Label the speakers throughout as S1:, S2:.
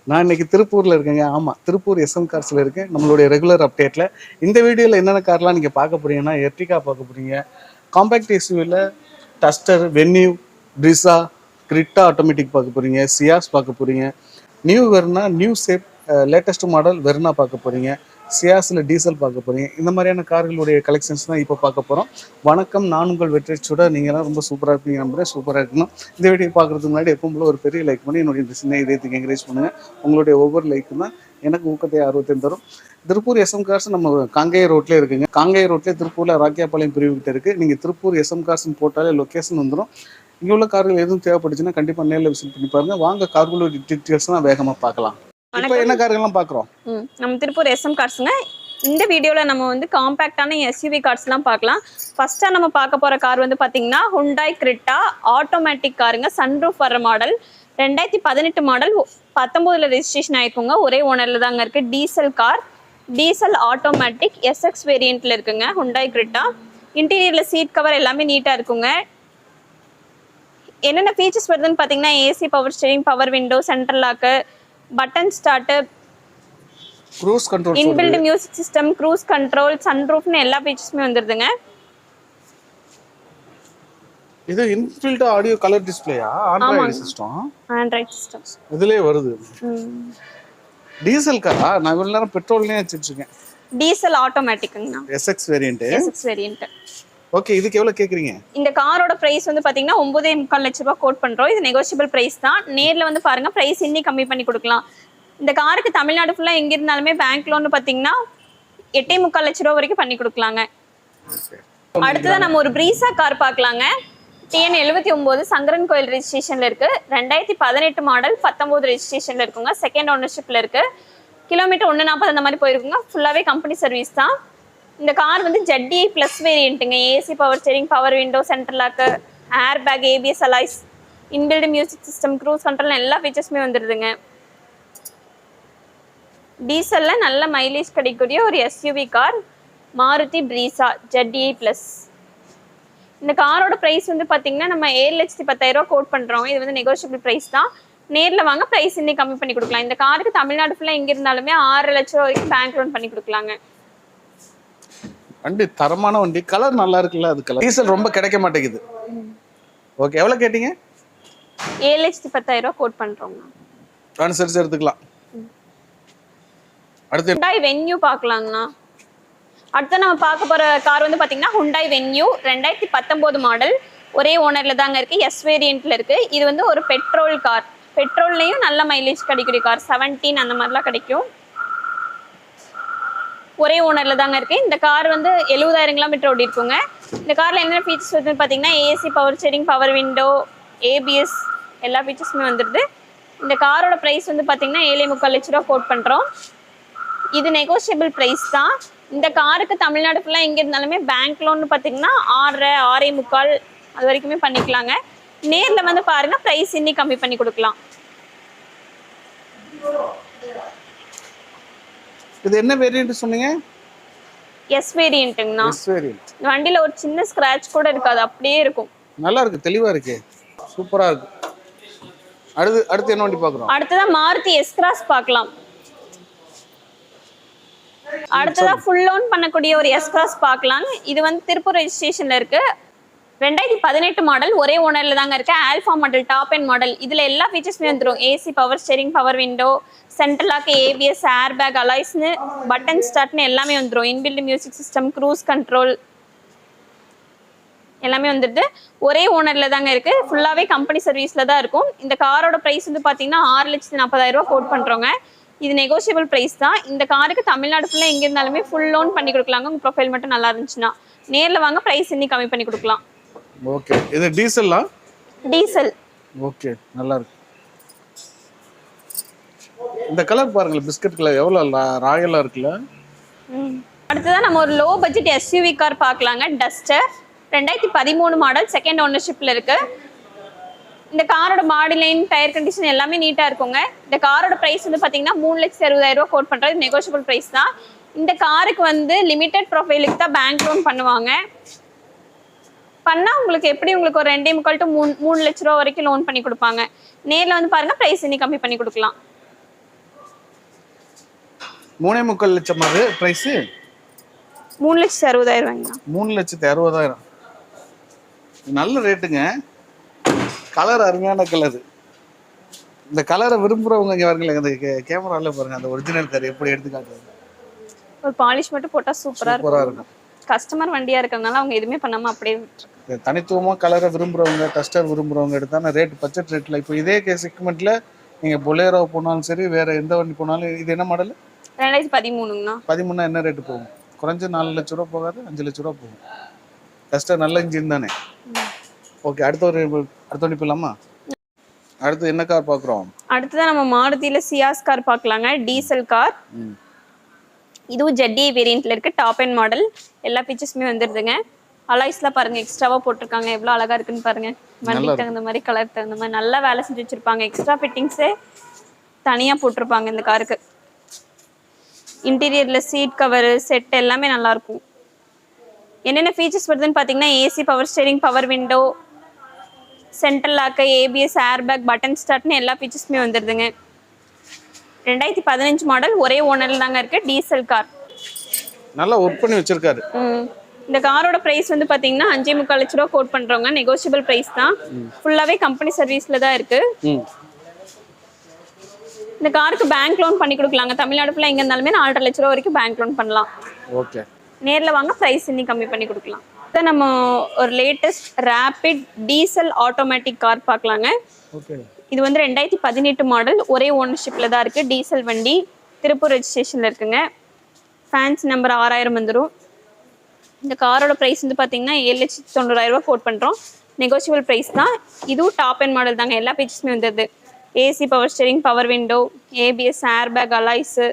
S1: நான் இன்னைக்கு திருப்பூர்ல இருக்கேங்க. ஆமா, திருப்பூர் எஸ்எம் கார்ஸ்ல இருக்கேன். நம்மளுடைய ரெகுலர் அப்டேட்ல இந்த வீடியோல என்னென்ன கார்லாம் நீங்க பார்க்க போறீங்கன்னா, எர்டிகா பார்க்க போறீங்க, காம்பேக்ட் எஸ்யூவில Duster, Venue, Brezza, Creta automatic பார்க்க போறீங்க, சியாஸ் பார்க்க போறீங்க, new Verna, new shape latest model Verna பார்க்க போறீங்க, சியாஸில் டீசல் பார்க்க போறீங்க. இந்த மாதிரியான கார்களுடைய கலெக்ஷன்ஸ் தான் இப்போ பார்க்க போகிறோம். வணக்கம், நான் உங்கள் வெற்றிச்சூட. நீங்களாம் ரொம்ப சூப்பராக இருப்பீங்க நம்புறேன். சூப்பராக இருக்கணும். இந்த வீடியோ பார்க்குறதுக்கு முன்னாடி எப்பவும் போல ஒரு பெரிய லைக் பண்ணி என்னுடைய இந்த சின்ன இதயத்துக்கு என்கரேஜ் பண்ணுங்கள். உங்களுடைய ஒவ்வொரு லைக்கும் தான் எனக்கு ஊக்கத்தை ஆர்வத்தையும் தரும். திருப்பூர் எஸ்எம் கார்ஸ் நம்ம காங்கேய ரோட்லேயே இருக்குங்க. காங்கேய ரோட்லேயே திருப்பூரில் ராக்கியாபாளையம் பிரிவு கிட்ட இருக்குது. நீங்கள் திருப்பூர் எஸ்எம் கார்ஸ்ன்னு போட்டாலே லொக்கேஷன் வந்துடும். இங்கே உள்ள கார்கள் எதுவும் தேவைப்பட்டுச்சுன்னா கண்டிப்பாக நேரில் விசிட் பண்ணி பாருங்க. வாங்க கார்களோட டீட்டெயில்ஸ் தான் வேகமாக பார்க்கலாம். இப்போ என்ன கார்கள்லாம் பார்க்குறோம்?
S2: நம்ம திருப்பூர் எஸ்எம் கார்ஸ்ங்க. இந்த வீடியோவில் நம்ம வந்து காம்பேக்டான எஸ்யூவி கார்ஸ்லாம் பார்க்கலாம். ஃபர்ஸ்ட்டாக நம்ம பார்க்க போகிற கார் வந்து பார்த்தீங்கன்னா ஹுண்டாய் கிரிட்டா ஆட்டோமேட்டிக் காருங்க. சன்ரூஃப் வர மாடல், 2018 மாடல், 19 ரெஜிஸ்ட்ரேஷன் ஆயிருக்குங்க. ஒரே ஓனரில் தாங்க இருக்குது. Diesel car, diesel automatic SX வேரியண்ட்டில் இருக்குங்க ஹுண்டாய் கிரிட்டா. இன்டீரியரில் சீட் கவர் எல்லாமே நீட்டாக இருக்குங்க. என்னென்ன ஃபீச்சர்ஸ் வருதுன்னு பார்த்தீங்கன்னா AC, power steering, power window, central lock, button start,
S1: cruise control,
S2: inbuilt music system, cruise control, சன்ரூஃப்னு எல்லா ஃபீச்சர்ஸுமே வந்துருதுங்க.
S1: இது இன்பில்ட் ஆடியோ கலர் டிஸ்ப்ளேயா? Android system.
S2: ஆண்ட்ராய்டு சிஸ்டம்
S1: இதுலயே வருது. டீசல் காரா? நான் இவ்வளவு நேரம் பெட்ரோல்லயே வச்சிட்டு இருக்கேன்.
S2: டீசல் ஆட்டோமேட்டிக்ங்கண்ணா.
S1: SX variant.
S2: SX variant.
S1: Okay, இதுக்கு எவ்வளவு கேக்குறீங்க? இந்த
S2: காரோட பிரைஸ் வந்து பாத்தீங்கன்னா 9.25 லட்சம் ரூபாய் கோட் பண்றோம். இது நெகோஷியபிள் பிரைஸ் தான். நேர்ல வந்து பாருங்க, பிரைஸ் இன்னி கம்மி பண்ணி கொடுக்கலாம். இந்த காருக்கு தமிழ்நாடு ஃபுல்லா எங்க இருந்தாலுமே பேங்க் லோன் பாத்தீங்கன்னா 8.25 லட்சம் ரூபாய் வரைக்கும் பண்ணி கொடுக்கலாங்க. அடுத்ததான் நம்ம ஒரு பிரீசா கார் பார்க்கலாங்க. TN 79 சங்கரன் கோயில் ரெஜிஸ்ட்ரேஷன்ல இருக்கு. 2018 மாடல், 19 ரெஜிஸ்ட்ரேஷன்ல இருக்குங்க. செகண்ட் ஓனர்ஷிப்ல இருக்கு. கிலோமீட்டர் 140 அந்த மாதிரி போயிருக்குங்க. ஃபுல்லாவே கம்பெனி சர்வீஸ் தான். இந்த கார் வந்து ZDI பிளஸ் வேரியண்ட்டுங்க. AC, power steering, power window, central lock, air bag, ABS alloys, inbuilt music system, cruise control எல்லா ஃபீச்சர்ஸுமே வந்துடுதுங்க. டீசல்ல நல்ல மைலேஜ் கிடைக்கக்கூடிய ஒரு SUV car Maruti Brezza ZDI plus. இந்த காரோட ப்ரைஸ் வந்து பார்த்தீங்கன்னா நம்ம 7,10,000 ரூபா கோட் பண்ணுறோம். இது வந்து நெகோஷியபிள் ப்ரைஸ் தான். நேரில் வாங்க, ப்ரைஸ் இன்னும் கம்மி பண்ணி கொடுக்கலாம். இந்த காருக்கு தமிழ்நாடு ஃபுல்லாக எங்கே இருந்தாலுமே 6 லட்சம் ரூபா வரைக்கும் பேங்க் லோன் பண்ணி கொடுக்கலாங்க.
S1: வண்டி தரமான வண்டி, கலர் நல்லா இருக்குல்ல. அது கலர் டீசல் ரொம்ப கிடைக்க மாட்டேங்குது. ஓகே, எவ்வளவு கேட்டீங்க?
S2: 7,10,000 ரூபா கோட் பண்றோம்னா
S1: ட்ரான்ஸ்ஃபர்ஸ் எடுத்துக்கலாம். அடுத்து
S2: ஹுண்டாய் வென்யூ பார்க்கலாங்கண்ணா. அடுத்து நம்ம பார்க்க போற கார் வந்து பாத்தீங்கன்னா ஹுண்டாய் வென்யூ 2019 மாடல், ஒரே ஓனர்ல தாங்க இருக்கு. எஸ் வேரியன்ட்ல இருக்கு. இது வந்து ஒரு பெட்ரோல் கார். பெட்ரோல்லையும் நல்ல மைலேஜ் கிடைக்கக்கூடிய கார், 17 அந்த மாதிரிலாம் கிடைக்கும். ஒரே ஓனர்ல தாங்க இருக்கு. இந்த கார் வந்து 70,000 கிலோமீட்டர் ஓடி இருக்குங்க. இந்த கார்ல என்னென்ன ஃபீச்சர்ஸ் வருதுன்னு பார்த்தீங்கன்னா AC, power steering, power window, ABS எல்லா ஃபீச்சர்ஸுமே வந்துடுது. இந்த காரோட ப்ரைஸ் வந்து பார்த்தீங்கன்னா 7.25 லட்சம் ரூபா கோட் பண்ணுறோம். இது நெகோஷியபிள் ப்ரைஸ் தான். இந்த காருக்கு தமிழ்நாடு ஃபுல்லாக எங்கே இருந்தாலுமே பேங்க் லோன்னு பார்த்தீங்கன்னா 6.25 அது வரைக்குமே பண்ணிக்கலாங்க. நேரில் வந்து பாருங்கள், ப்ரைஸ் இன்னி கம்மி பண்ணி கொடுக்கலாம்.
S1: இது என்ன வேரியன்ட் சொன்னீங்க?
S2: எஸ் வேரியன்ட்ங்கண்ணா.
S1: S variant.
S2: இந்த வண்டியில ஒரு சின்ன ஸ்கிராட்ச் கூட இருக்காது, அப்படியே இருக்கும்.
S1: நல்லா இருக்கு, தெளிவா இருக்கு, சூப்பரா இருக்கு. அடுத்து என்ன வண்டி பார்க்குறோம்?
S2: அடுத்ததான் மாருதி S-Cross பார்க்கலாம். அடுத்ததா ஃபுல் லோன் பண்ணக்கூடிய ஒரு S-Cross பார்க்கலாம். இது வந்து திருப்பூர் ரெஜிஸ்ட்ரேஷன்ல இருக்கு. 2018 மாடல், ஒரே ஓனர்ல தாங்க இருக்கு. Alpha model, top end model. இதுல எல்லா ஃபீச்சர்ஸுமே வந்துடும். AC, power steering, power window, central lock, ABS, air bag அலாய்ஸ்னு, பட்டன் ஸ்டார்ட்னு எல்லாமே வந்துடும். Inbuilt music system, cruise control எல்லாமே வந்துடுது. ஒரே ஓனர்ல தாங்க இருக்கு. ஃபுல்லாவே கம்பெனி சர்வீஸ்ல தான் இருக்கும். இந்த காரோட பிரைஸ் வந்து பாத்தீங்கன்னா 6,40,000 ரூபா கோட் பண்றோங்க. இது நெகோஷியபிள் பிரைஸ் தான். இந்த காருக்கு தமிழ்நாடு ஃபுல்லா எங்க இருந்தாலுமே ஃபுல் லோன் பண்ணி கொடுக்கலாங்க. உங்க ப்ரொஃபைல் மட்டும் நல்லா இருந்துச்சுன்னா நேர்ல வாங்க, பிரைஸ் இன்னி கம்மி பண்ணி கொடுக்கலாம்.
S1: ஓகே, இது டீசல்லா?
S2: டீசல்.
S1: ஓகே, நல்லா இருக்கு. இந்த கலர் பாருங்க, பிஸ்கட் கலர் எவ்வளவு ராயலா இருக்குல்ல.
S2: அடுத்ததான் நம்ம ஒரு லோ பட்ஜெட் SUV கார் பார்க்கலாங்க. டஸ்டர் 2013 மாடல், செகண்ட் ஓனர்ஷிப்ல இருக்கு. இந்த காரோட பாடி லைன், டயர் கண்டிஷன் எல்லாமே நீட்டா இருக்குங்க. இந்த காரோட பிரைஸ் வந்து பாத்தீங்கன்னா 3,60,000 ரூபா கோட் பண்றது. நெகோஷியபிள் பிரைஸ் தான். இந்த காருக்கு வந்து லிமிடெட் ப்ரொஃபைலுக்கு தான் பேங்க் லோன் பண்ணுவாங்க. பண்ணா உங்களுக்கு எப்படி உங்களுக்கு ஒரு 2.25 to 3 லட்ச ரூபா வரைக்கும் லோன் பண்ணி கொடுப்பாங்க. நேர்ல வந்து பாருங்க, பிரைஸ் இன்னி கம்மி பண்ணி கொடுக்கலாம்.
S1: 3.25 லட்சம் அது ப்ரைஸு?
S2: 3,60,000
S1: 3,60,000. நல்ல ரேட்டுங்க. கலர் அருமையான கலரு. இந்த கலரை விரும்புகிறவங்க இங்கே பாருங்களேன், அந்த கேமராவில் பாருங்கள் அந்த ஒரிஜினல் கார் எப்படி எடுத்து காட்டுறது.
S2: ஒரு பாலிஷ் மட்டும் போட்டால் சூப்பராக இருக்கும். கஸ்டமர் வண்டியாக இருக்கிறதுனால அவங்க எதுவுமே பண்ணாமல் அப்படியே விட்டுருக்கு.
S1: தனித்துவமாக கலரை விரும்புகிறவங்க, டஸ்டர் விரும்புகிறவங்க எடுத்தால் ரேட் பட்ஜெட் ரேட்டில் இப்போ இதே செக்மெண்ட்டில் நீங்கள் பொலேரோ போனாலும் சரி, வேறு எந்த வண்டி போனாலும். இது என்ன மாடல்?
S2: 2013ங்கண்ணா.
S1: 13 என்ன ரேட்டு போகும்? குறைஞ்ச 4 லட்ச ரூபா போகாது, 5 லட்ச ரூபா போகும். டஸ்டர் நல்ல இன்ஜின் தானே. ஓகே, அடுத்த வண்டி போயிடலாமா? அடுத்து என்ன கார் பார்க்குறோம்?
S2: அடுத்ததான் நம்ம மாருதியில் சியாஸ் கார் பார்க்கலாங்க. Diesel car. இதுவும் ஜெட்ஏ வேரியண்ட்ல இருக்கு. Top end model. எல்லா ஃபீச்சர்ஸுமே வந்துடுதுங்க. அலாய்ஸ்லாம் பாருங்க எக்ஸ்ட்ராவாக போட்டிருக்காங்க. எவ்வளோ அழகா இருக்குன்னு பாருங்க. வண்டிக்கு தகுந்த மாதிரி, கலர் தகுந்த மாதிரி நல்லா வேலை செஞ்சு வச்சிருப்பாங்க. எக்ஸ்ட்ரா ஃபிட்டிங்ஸே தனியாக போட்டிருப்பாங்க இந்த காருக்கு. இன்டீரியரில் சீட் கவரு செட் எல்லாமே நல்லா இருக்கும். என்னென்ன ஃபீச்சர்ஸ் வருதுன்னு பார்த்தீங்கன்னா AC, power steering, power window, central lock, ABS, airbag, button ஸ்டார்ட்னு எல்லா ஃபீச்சர்ஸுமே வந்துடுதுங்க. 2015 மாடல். ஒரே ஓனர்ல தாங்க இருக்கு. Diesel car.
S1: நல்லா ஒர்க் பண்ணி வச்சிருக்காரு.
S2: இந்த காரோட பிரைஸ் வந்து பாத்தீங்கன்னா 5.25 லட்ச ரூபா கோட் பண்றவங்க. நெகோஷியபிள் பிரைஸ் தான். ஃபுல்லாவே கம்பெனி சர்வீஸ்ல தான் இருக்கு. இந்த காருக்கு பேங்க் லோன் பண்ணி கொடுக்கலாங்க. தமிழ்நாடு ஃபுல்லா எங்க இருந்தாலுமே 4.5 லட்ச ரூபா வரைக்கும் பேங்க் லோன் பண்ணலாம்.
S1: ஓகே,
S2: நேர்ல வாங்க, பிரைஸ் இன்னி கம்மி பண்ணி கொடுக்கலாம். நம்ம ஒரு latest rapid diesel automatic car பார்க்கலாங்க.
S1: ஓகே,
S2: இது வந்து 2018 மாடல். ஒரே ஓனர்ஷிப்ல தான் இருக்கு. டீசல் வண்டி. திருப்பூர் ரெஜிஸ்ட்ரேஷன்ல இருக்குங்க. ஃபேன்ஸ் நம்பர் 6000 வந்துடும். இந்த காரோட ப்ரைஸ் வந்து பார்த்தீங்கன்னா 7,90,000 ரூபா கோட் பண்ணுறோம். நெகோஷியபிள் ப்ரைஸ் தான். இதுவும் டாப் அண்ட் மாடல் தாங்க. எல்லா ஃபீச்சர்ஸுமே வந்துடுது. AC, power steering, power window, ABS, airbag, alloys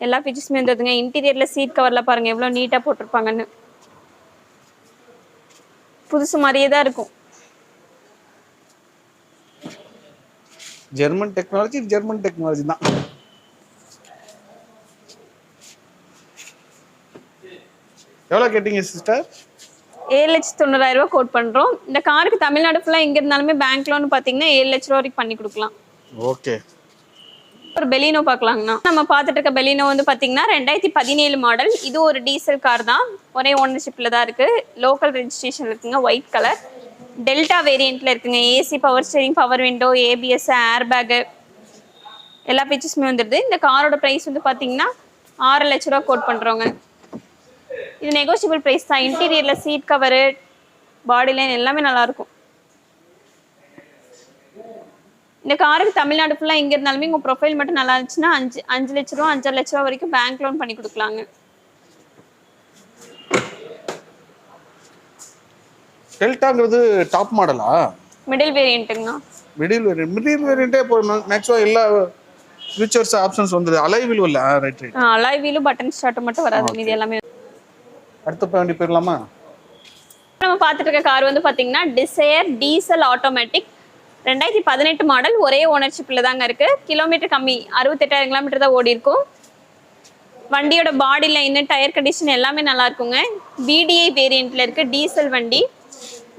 S2: எல்லா ஃபீச்சர்ஸுமே வந்துடுதுங்க. இன்டீரியரில் சீட் கவரில் பாருங்கள் எவ்வளோ நீட்டாக போட்டிருப்பாங்கன்னு. புதுசு மாதிரியே தான் இருக்கும்.
S1: ஜெர்மன் டெக்னாலஜி தான். எவ்வளோ கேட்டீங்க சிஸ்டர்?
S2: 7,90,000 ரூபா கோட் பண்ணுறோம். இந்த காருக்கு தமிழ்நாடு ஃபுல்லாக எங்கே இருந்தாலுமே பேங்க் லோன் பார்த்தீங்கன்னா 7 லட்ச ரூபா வரைக்கும் பண்ணி கொடுக்கலாம்.
S1: ஓகே,
S2: ஒரு பெலினோ பார்க்கலாங்கண்ணா. நம்ம பார்த்துட்டு இருக்க பெலினோ வந்து பார்த்தீங்கன்னா 2017 மாடல். இது ஒரு டீசல் கார் தான். ஒரே ஓனர்ஷிப்பில் தான் இருக்குது. லோக்கல் ரெஜிஸ்ட்ரேஷன் இருக்குங்க. White colour. டெல்டா வேரியண்ட்டில் இருக்குங்க. AC, power steering, power window, ABS, airbag எல்லா ஃபீச்சர்ஸுமே வந்துடுது. இந்த காரோட ப்ரைஸ் வந்து பார்த்தீங்கன்னா 6 லட்ச ரூபா கோட் பண்ணுறோங்க. இது நெகோஷியபிள் ப்ரைஸ் தான். இன்டீரியரில் சீட் கவரு, பாடி லைன் எல்லாமே நல்லாயிருக்கும். இந்த காருக்கு தமிழ்நாடு ஃபுல்லாக எங்கே இருந்தாலுமே உங்கள் ப்ரொஃபைல் மட்டும் நல்லா இருந்துச்சுன்னா 5 லட்ச ரூபா 5.5 லட்ச ரூபா வரைக்கும் பேங்க் லோன் பண்ணி கொடுக்கலாங்க.
S1: டெல்டாங்கிறது டாப் மாடலா?
S2: மிடில் வேரியண்ட்டுங்கண்ணா.
S1: மிடில் வேரியண்ட்டே இப்போ மேக்ஸிமம் எல்லா ஃபீச்சர்ஸ் ஆப்ஷன்ஸ் வந்துடுது. அலாய் வீல் இல்லை? ரைட்.
S2: அலாய் வீலும் பட்டன் ஸ்டார்ட் மட்டும் வராது. மீதி எல்லாமே.
S1: அடுத்த வண்டி போயிடலாமா?
S2: நம்ம பார்த்துட்டு இருக்க கார் வந்து பார்த்தீங்கன்னா டிசையர் டீசல் ஆட்டோமேட்டிக். 2018 மாடல். ஒரே ஓனர்ஷிப்பில் தாங்க இருக்குது. கிலோமீட்டர் கம்மி, 68,000 கிலோமீட்டர் தான் ஓடி இருக்கும். வண்டியோட பாடி லைனு, டயர் கண்டிஷன் எல்லாமே நல்லா இருக்குங்க. பிடிஐ வேரியண்ட்டில் இருக்குது. டீசல் வண்டி.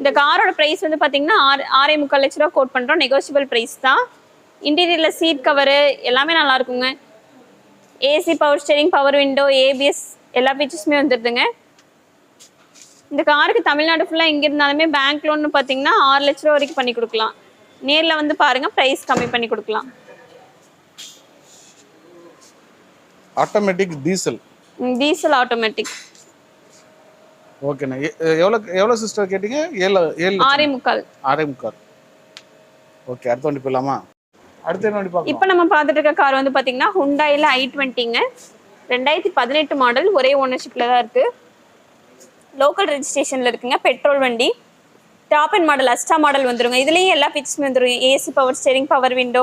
S2: இந்த காரோட ப்ரைஸ் வந்து பார்த்தீங்கன்னா 6.25 லட்ச ரூபா கோட் பண்ணுறோம். நெகோஷியபிள் ப்ரைஸ் தான். இன்டீரியரில் சீட் கவரு எல்லாமே நல்லா இருக்குங்க. AC, power steering, power window, ABS எல்லா ஃபீச்சர்ஸுமே வந்துடுதுங்க. இந்த காருக்கு தமிழ்நாடு ஃபுல்லாக எங்கே இருந்தாலுமே பேங்க் லோன்னு பார்த்தீங்கன்னா 6 லட்ச ரூபா வரைக்கும் பண்ணி கொடுக்கலாம். நேரில் வந்து பாருங்கள், ப்ரைஸ் கம்மி பண்ணி கொடுக்கலாம்.
S1: Automatic
S2: diesel automatic.
S1: ஓகேண்ணா. எவ்வளோ சிஸ்டர் கேட்டீங்க?
S2: 6.25.
S1: ஓகே, அடுத்த வண்டி போயிடலாமா? அடுத்த என்ன வண்டி பார்க்கலாம்?
S2: இப்போ நம்ம பார்த்துட்டு இருக்க கார் வந்து பார்த்தீங்கன்னா ஹுண்டாயில் i20ங்க. 2018 மாடல். ஒரே ஓனர்ஷிப்பில் தான் இருக்குது. லோக்கல் ரெஜிஸ்ட்ரேஷனில் இருக்குங்க. பெட்ரோல் வண்டி. Top end model, Asta model வந்துருங்க. இதுலேயும் எல்லா ஃபீச்சர்ஸுமே வந்துடும். AC, power steering, power window,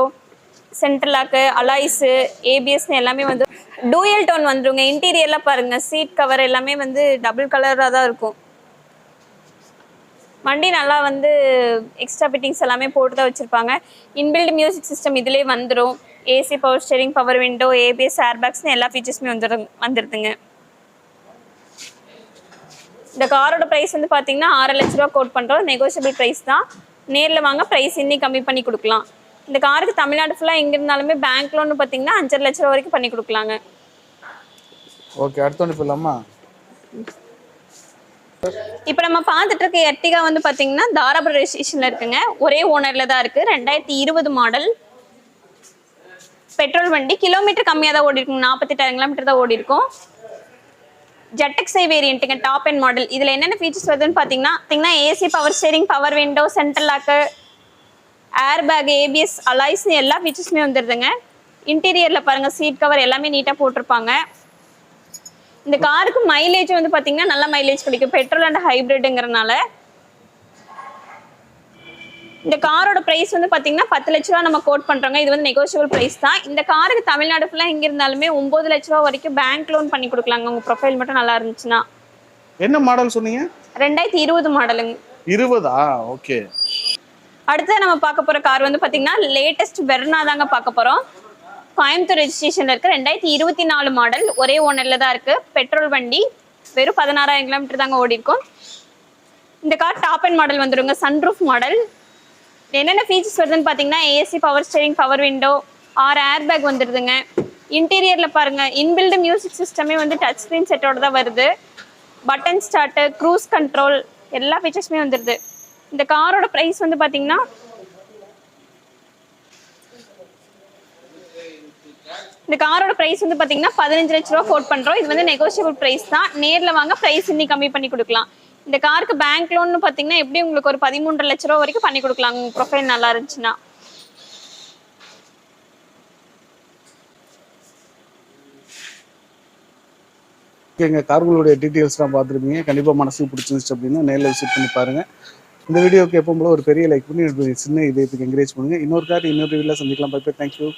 S2: central lock, alloys, ஏபிஎஸ்னு எல்லாமே வந்து டூயல் டோன் வந்துருங்க. இன்டீரியர்லாம் பாருங்கள், சீட் கவர் எல்லாமே வந்து டபுள் கலராக தான் இருக்கும். வண்டி நல்லா வந்து எக்ஸ்ட்ரா ஃபிட்டிங்ஸ் எல்லாமே போட்டு தான் வச்சுருப்பாங்க. இன்பில்ட் மியூசிக் சிஸ்டம் இதிலே வந்துடும். AC, power steering, power window, ABS, ஏர்பேக்ஸ்னு எல்லா ஃபீச்சர்ஸுமே வந்துடுதுங்க. இந்த காரோட ப்ரைஸ் வந்து பார்த்தீங்கன்னா 6 லட்ச ரூபா கோட் பண்ணுறோம். நெகோஷியபிள் ப்ரைஸ் தான். நேரில் வாங்க, ப்ரைஸ் இன்னி கம்மி பண்ணி கொடுக்கலாம். இந்த காருக்கு தமிழ்நாடு ஃபுல்லாக எங்கே இருந்தாலுமே பேங்க் லோன்னு பார்த்தீங்கன்னா 5.5 லட்ச ரூபா வரைக்கும் பண்ணி கொடுக்கலாங்க.
S1: ஓகே, அடுத்த ஒன்று போயிடலாமா?
S2: இப்போ நம்ம பார்த்துட்டு இருக்க எர்டிகா வந்து பார்த்தீங்கன்னா தாராபுரம் ரெஜிஸ்ட்ரேஷன்ல இருக்குங்க. ஒரே ஓனர்ல தான் இருக்கு. 2020 மாடல் பெட்ரோல் வண்டி. கிலோமீட்டர் கம்மியாக தான் ஓடி இருக்கும், 48,000 கிலோமீட்டர் தான் ஓடி இருக்கும். ஜெட்டக்ஸை வேரியண்ட்டுங்க, டாப் அண்ட் மாடல். இதில் என்னென்ன ஃபீச்சர்ஸ் வருதுன்னு பார்த்தீங்கன்னா AC, power steering, power window, central lock, air bag, ABS, அலாய்ஸ்னு எல்லா ஃபீச்சர்ஸுமே வந்துடுதுங்க. இன்டீரியரில் பாருங்கள், சீட் கவர் எல்லாமே நீட்டாக போட்டிருப்பாங்க. இந்த காருக்கு மைலேஜ் வந்து பார்த்தீங்கன்னா நல்ல மைலேஜ் கிடைக்கும், பெட்ரோல் அண்ட் ஹைப்ரிட்டுங்கிறனால. இந்த காரோட ப்ரைஸ் வந்து பார்த்தீங்கன்னா 10 லட்ச ரூபா நம்ம கோட் பண்ணுறோங்க. இது வந்து நெகோஷியபிள் ப்ரைஸ் தான். இந்த காருக்கு தமிழ்நாடு ஃபுல்லாக எங்கே இருந்தாலுமே 9 லட்ச ரூபா வரைக்கும் பேங்க் லோன் பண்ணி கொடுக்கலாங்க, உங்கள் ப்ரொஃபைல் மட்டும் நல்லா இருந்துச்சுன்னா.
S1: என்ன மாடல் சொன்னீங்க?
S2: 2020 மாடலுங்க.
S1: 20? ஓகே.
S2: அடுத்து நம்ம பார்க்க போகிற கார் வந்து பார்த்தீங்கன்னா லேட்டஸ்ட் வெர்னா தாங்க பார்க்க போகிறோம். கோயம்புத்தூர் ரெஜிஸ்ட்ரேஷனில் இருக்குது. 2024 மாடல். ஒரே ஓனரில் தான் இருக்குது. பெட்ரோல் வண்டி. வெறும் 16,000 கிலோமீட்டர் தாங்க ஓடி இருக்கும். இந்த கார் டாப் அண்ட் மாடல் வந்துடுங்க, சன்ரூஃப் மாடல். என்னென்ன ஃபீச்சர்ஸ் வருதுன்னு பார்த்தீங்கன்னா AC, power steering, power window, 6 air bag வந்துடுதுங்க. இன்டீரியரில் பாருங்கள், இன்பில்டு மியூசிக் சிஸ்டமே வந்து டச் ஸ்க்ரீன் செட்டோட தான் வருது. பட்டன் ஸ்டார்ட்டு, க்ரூஸ் கண்ட்ரோல் எல்லா ஃபீச்சர்ஸுமே வந்துடுது. இந்த காரோட ப்ரைஸ் வந்து பார்த்தீங்கன்னா இந்த காரோட ப்ரைஸ் வந்து பார்த்தீங்கன்னா 15 லட்ச ரூபா கோட் பண்ணுறோம். இது வந்து நெகோஷியபிள் ப்ரைஸ் தான். நேரில் வாங்க, ப்ரைஸ் இன்னி கம்மி பண்ணி கொடுக்கலாம். இந்த காருக்கு பேங்க் லோன்னு பார்த்தீங்கன்னா எப்படி உங்களுக்கு ஒரு 13 லட்ச ரூபா வரைக்கும் பண்ணி கொடுக்கலாம், உங்கள் ப்ரொஃபைல் நல்லா இருந்துச்சுன்னா.
S1: எங்கள் கார்களுடைய டீட்டெயில்ஸ்லாம் பார்த்துருப்பீங்க. கண்டிப்பாக மனசுக்கு பிடிச்சிருந்துச்சு அப்படின்னா நேரில் விசிட் பண்ணி பாருங்கள். இந்த வீடியோக்கு எப்போ போல ஒரு பெரிய லைக் பண்ணி சின்ன இதயத்துக்கு என்கரேஜ் பண்ணுங்கள். இன்னொரு கார் இன்னொரு வீடியோவில் சந்திக்கலாம். Bye bye, thank you.